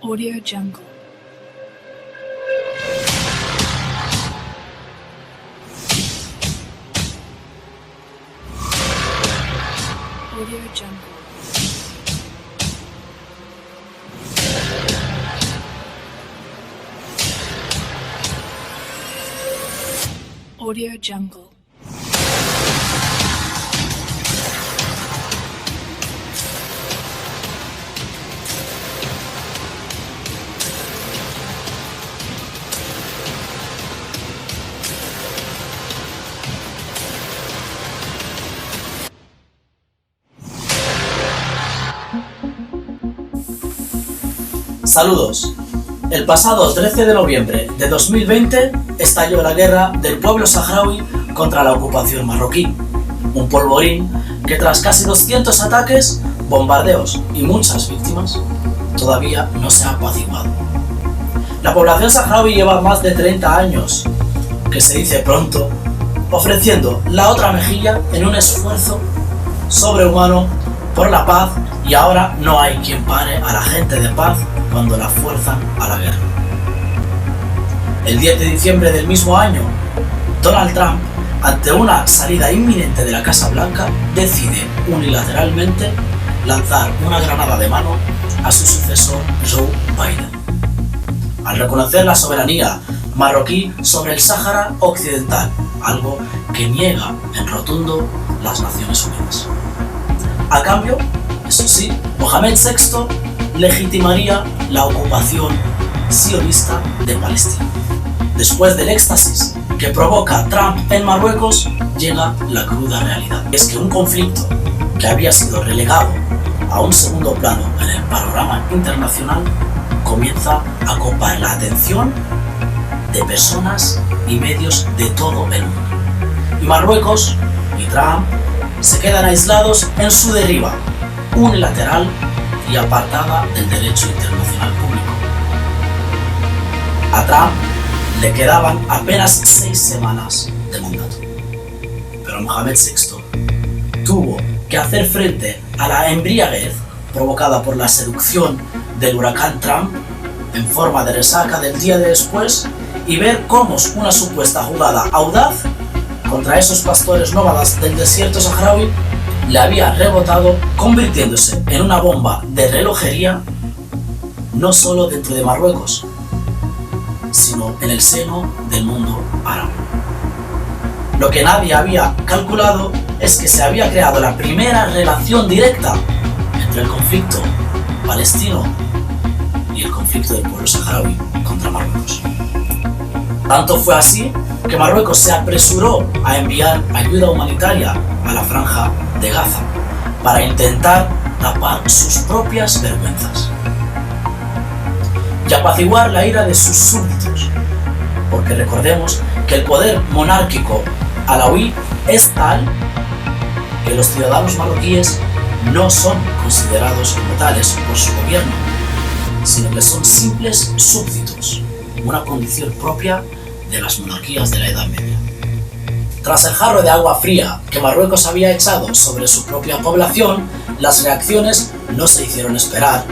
Audio Jungle. Audio Jungle. Audio Jungle. Saludos. El pasado 13 de noviembre de 2020 estalló la guerra del pueblo saharaui contra la ocupación marroquí. Un polvorín que tras casi 200 ataques, bombardeos y muchas víctimas, todavía no se ha apaciguado. La población saharaui lleva más de 30 años, que se dice pronto, ofreciendo la otra mejilla en un esfuerzo sobrehumano por la paz, y ahora no hay quien pare a la gente de paz cuando la fuerzan a la guerra. El 10 de diciembre del mismo año, Donald Trump, ante una salida inminente de la Casa Blanca, decide unilateralmente lanzar una granada de mano a su sucesor Joe Biden, al reconocer la soberanía marroquí sobre el Sáhara Occidental, algo que niega en rotundo las Naciones Unidas. A cambio, eso sí, Mohamed VI legitimaría la ocupación sionista de Palestina. Después del éxtasis que provoca Trump en Marruecos, llega la cruda realidad. Es que un conflicto que había sido relegado a un segundo plano en el panorama internacional comienza a copar la atención de personas y medios de todo el mundo. Y Marruecos y Trump se quedan aislados en su deriva unilateral y apartada del derecho internacional público. A Trump le quedaban apenas 6 semanas de mandato, pero Mohamed VI tuvo que hacer frente a la embriaguez provocada por la seducción del huracán Trump en forma de resaca del día de después y ver cómo una supuesta jugada audaz contra esos pastores nómadas del desierto saharaui le había rebotado, convirtiéndose en una bomba de relojería no solo dentro de Marruecos, sino en el seno del mundo árabe. Lo que nadie había calculado es que se había creado la primera relación directa entre el conflicto palestino y el conflicto del pueblo saharaui contra Marruecos. Tanto fue así que Marruecos se apresuró a enviar ayuda humanitaria a la franja de Gaza para intentar tapar sus propias vergüenzas y apaciguar la ira de sus súbditos, porque recordemos que el poder monárquico alauí es tal que los ciudadanos marroquíes no son considerados como tales por su gobierno, sino que son simples súbditos, una condición propia de las monarquías de la Edad Media. Tras el jarro de agua fría que Marruecos había echado sobre su propia población, las reacciones no se hicieron esperar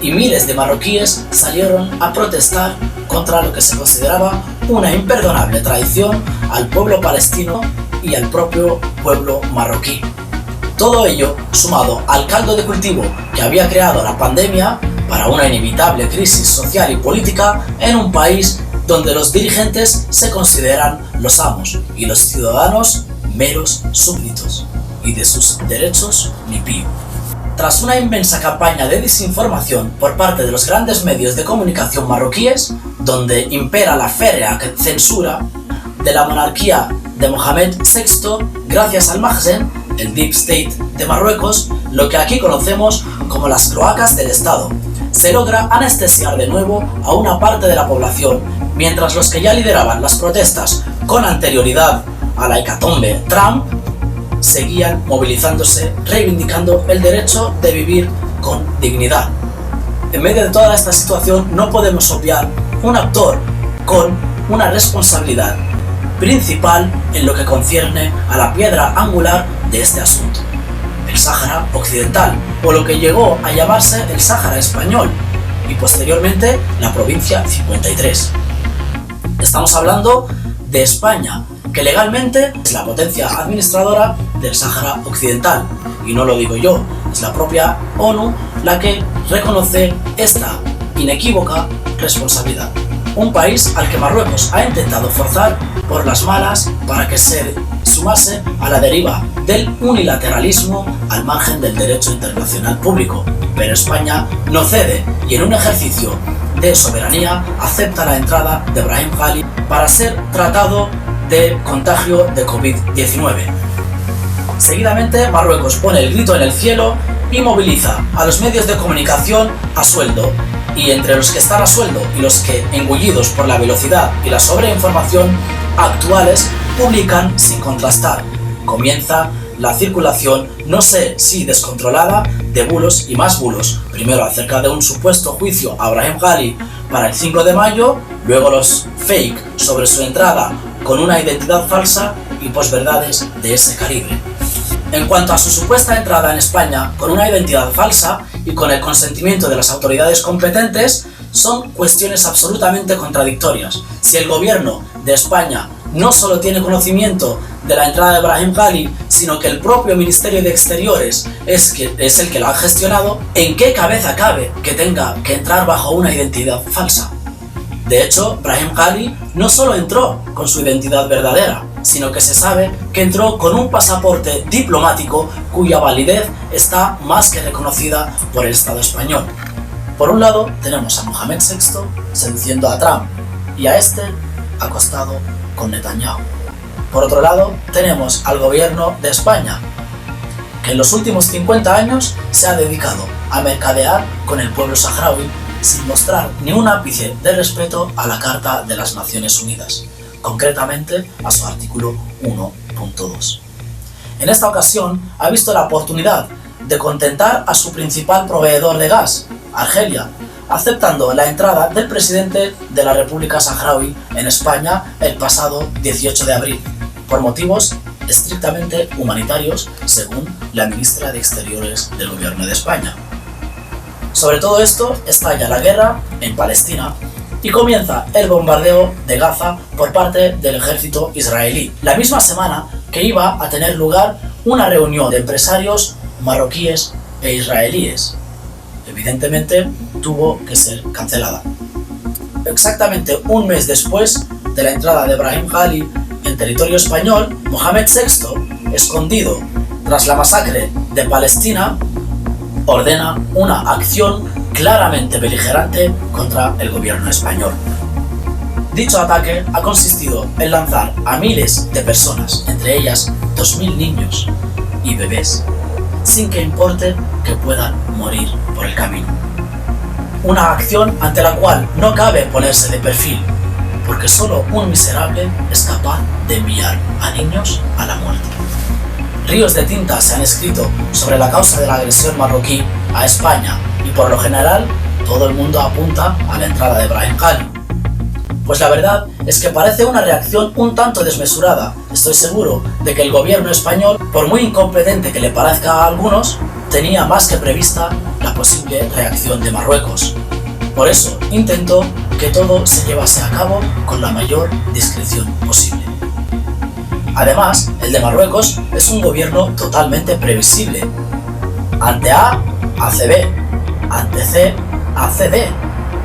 y miles de marroquíes salieron a protestar contra lo que se consideraba una imperdonable traición al pueblo palestino y al propio pueblo marroquí. Todo ello sumado al caldo de cultivo que había creado la pandemia para una inevitable crisis social y política en un país donde los dirigentes se consideran los amos y los ciudadanos meros súbditos, y de sus derechos ni pío. Tras una inmensa campaña de desinformación por parte de los grandes medios de comunicación marroquíes, donde impera la férrea censura de la monarquía de Mohamed VI, gracias al Maghzen, el Deep State de Marruecos, lo que aquí conocemos como las cloacas del Estado, se logra anestesiar de nuevo a una parte de la población, mientras los que ya lideraban las protestas con anterioridad a la hecatombe Trump seguían movilizándose, reivindicando el derecho de vivir con dignidad. En medio de toda esta situación no podemos obviar un actor con una responsabilidad principal en lo que concierne a la piedra angular de este asunto, el Sáhara Occidental, o lo que llegó a llamarse el Sáhara Español, y posteriormente la provincia 53. Estamos hablando de España, que legalmente es la potencia administradora del Sáhara Occidental. Y no lo digo yo, es la propia ONU la que reconoce esta inequívoca responsabilidad. Un país al que Marruecos ha intentado forzar por las malas para que se sumase a la deriva del unilateralismo al margen del derecho internacional público. Pero España no cede y en un ejercicio de soberanía acepta la entrada de Brahim Ghali para ser tratado de contagio de COVID-19. Seguidamente, Marruecos pone el grito en el cielo y moviliza a los medios de comunicación a sueldo, y entre los que están a sueldo y los que, engullidos por la velocidad y la sobreinformación actuales, publican sin contrastar. Comienza la circulación, no sé si descontrolada, de bulos y más bulos. Primero acerca de un supuesto juicio a Brahim Ghali para el 5 de mayo, luego los fake sobre su entrada con una identidad falsa y posverdades de ese calibre. En cuanto a su supuesta entrada en España con una identidad falsa y con el consentimiento de las autoridades competentes, son cuestiones absolutamente contradictorias. Si el gobierno de España no solo tiene conocimiento de la entrada de Brahim Ghali, sino que el propio Ministerio de Exteriores es el que lo ha gestionado, ¿en qué cabeza cabe que tenga que entrar bajo una identidad falsa? De hecho, Brahim Ghali no solo entró con su identidad verdadera, sino que se sabe que entró con un pasaporte diplomático cuya validez está más que reconocida por el Estado español. Por un lado, tenemos a Mohamed VI seduciendo a Trump y a este acostado con Netanyahu. Por otro lado, tenemos al gobierno de España, que en los últimos 50 años se ha dedicado a mercadear con el pueblo saharaui sin mostrar ni un ápice de respeto a la Carta de las Naciones Unidas, concretamente a su artículo 1.2. En esta ocasión ha visto la oportunidad de contentar a su principal proveedor de gas, Argelia, aceptando la entrada del presidente de la República Saharaui en España el pasado 18 de abril, por motivos estrictamente humanitarios, según la ministra de Exteriores del Gobierno de España. Sobre todo esto estalla la guerra en Palestina y comienza el bombardeo de Gaza por parte del ejército israelí, la misma semana que iba a tener lugar una reunión de empresarios marroquíes e israelíes. Evidentemente tuvo que ser cancelada. Exactamente un mes después de la entrada de Brahim Ghali en territorio español, Mohamed VI, escondido tras la masacre de Palestina, ordena una acción claramente beligerante contra el gobierno español. Dicho ataque ha consistido en lanzar a miles de personas, entre ellas 2.000 niños y bebés, sin que importe que puedan morir por el camino. Una acción ante la cual no cabe ponerse de perfil, porque solo un miserable es capaz de enviar a niños a la muerte. Ríos de tinta se han escrito sobre la causa de la agresión marroquí a España y por lo general todo el mundo apunta a la entrada de Brahim Ghali. Pues la verdad es que parece una reacción un tanto desmesurada. Estoy seguro de que el gobierno español, por muy incompetente que le parezca a algunos, tenía más que prevista la posible reacción de Marruecos. Por eso intentó que todo se llevase a cabo con la mayor discreción posible. Además, el de Marruecos es un gobierno totalmente previsible. Ante A, hace B. Ante C, hace D.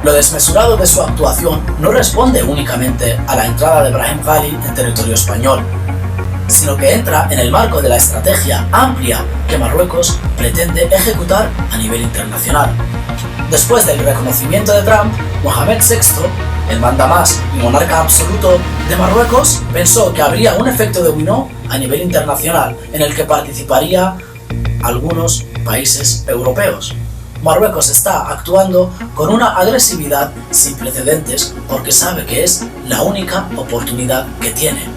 Lo desmesurado de su actuación no responde únicamente a la entrada de Brahim Ghali en territorio español, sino que entra en el marco de la estrategia amplia que Marruecos pretende ejecutar a nivel internacional. Después del reconocimiento de Trump, Mohamed VI, el mandamás y monarca absoluto de Marruecos, pensó que habría un efecto dominó a nivel internacional en el que participaría algunos países europeos. Marruecos está actuando con una agresividad sin precedentes porque sabe que es la única oportunidad que tiene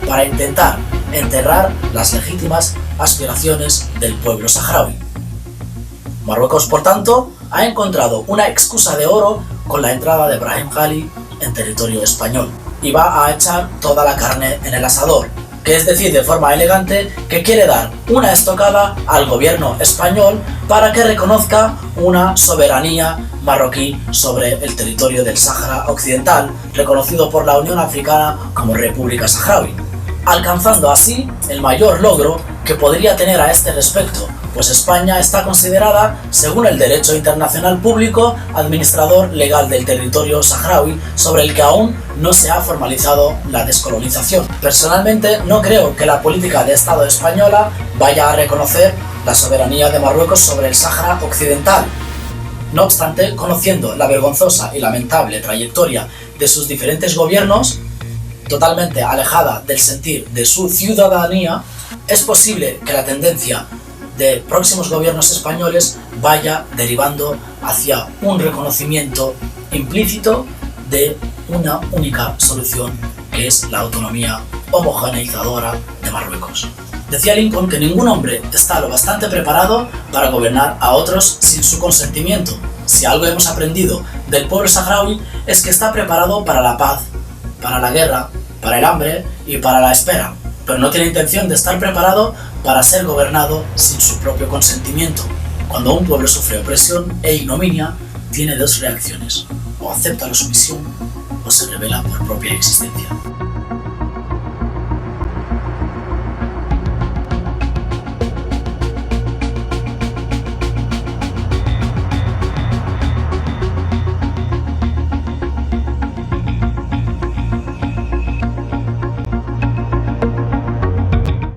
para intentar enterrar las legítimas aspiraciones del pueblo saharaui. Marruecos, por tanto, ha encontrado una excusa de oro con la entrada de Brahim Ghali en territorio español y va a echar toda la carne en el asador, que es decir, de forma elegante, que quiere dar una estocada al gobierno español para que reconozca una soberanía marroquí sobre el territorio del Sáhara Occidental, reconocido por la Unión Africana como República Saharaui, alcanzando así el mayor logro que podría tener a este respecto, pues España está considerada, según el derecho internacional público, administrador legal del territorio saharaui, sobre el que aún no se ha formalizado la descolonización. Personalmente, no creo que la política de Estado española vaya a reconocer la soberanía de Marruecos sobre el Sáhara Occidental. No obstante, conociendo la vergonzosa y lamentable trayectoria de sus diferentes gobiernos, totalmente alejada del sentir de su ciudadanía, es posible que la tendencia de próximos gobiernos españoles vaya derivando hacia un reconocimiento implícito de una única solución, que es la autonomía homogeneizadora de Marruecos. Decía Lincoln que ningún hombre está lo bastante preparado para gobernar a otros sin su consentimiento. Si algo hemos aprendido del pueblo saharaui es que está preparado para la paz, para la guerra, para el hambre y para la espera, pero no tiene intención de estar preparado para ser gobernado sin su propio consentimiento. Cuando un pueblo sufre opresión e ignominia, tiene dos reacciones: o acepta la sumisión o se rebela por propia existencia.